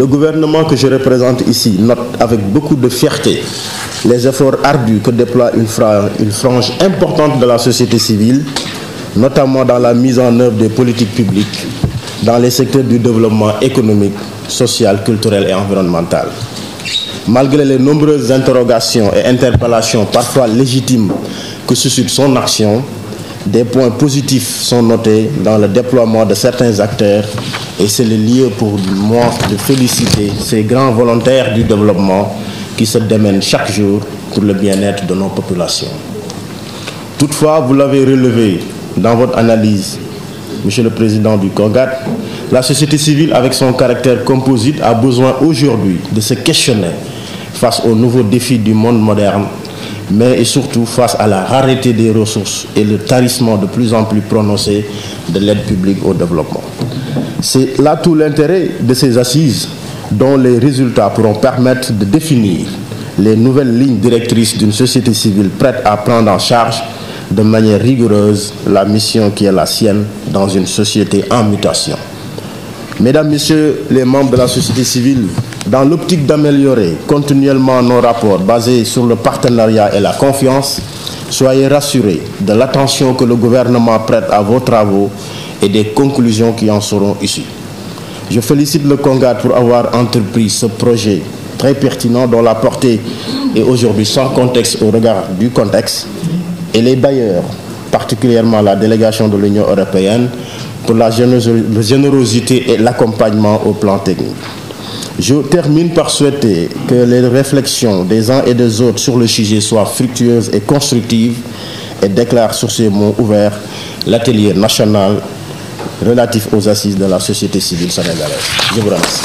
Le gouvernement que je représente ici note avec beaucoup de fierté les efforts ardus que déploie une frange importante de la société civile, notamment dans la mise en œuvre des politiques publiques dans les secteurs du développement économique, social, culturel et environnemental. Malgré les nombreuses interrogations et interpellations parfois légitimes que suscite son action, des points positifs sont notés dans le déploiement de certains acteurs et c'est le lieu pour moi de féliciter ces grands volontaires du développement qui se démènent chaque jour pour le bien-être de nos populations. Toutefois, vous l'avez relevé dans votre analyse, Monsieur le Président du CONGAT, la société civile avec son caractère composite a besoin aujourd'hui de se questionner face aux nouveaux défis du monde moderne, mais et surtout face à la rareté des ressources et le tarissement de plus en plus prononcé de l'aide publique au développement. C'est là tout l'intérêt de ces assises dont les résultats pourront permettre de définir les nouvelles lignes directrices d'une société civile prête à prendre en charge de manière rigoureuse la mission qui est la sienne dans une société en mutation. Mesdames, Messieurs les membres de la société civile, dans l'optique d'améliorer continuellement nos rapports basés sur le partenariat et la confiance, soyez rassurés de l'attention que le gouvernement prête à vos travaux et des conclusions qui en seront issues. Je félicite le CONGAT pour avoir entrepris ce projet très pertinent dont la portée est aujourd'hui sans contexte au regard du contexte et les bailleurs, particulièrement la délégation de l'Union européenne, pour la générosité et l'accompagnement au plan technique. Je termine par souhaiter que les réflexions des uns et des autres sur le sujet soient fructueuses et constructives et déclare sur ces mots ouverts l'atelier national relatif aux assises de la société civile sénégalaise. Je vous remercie.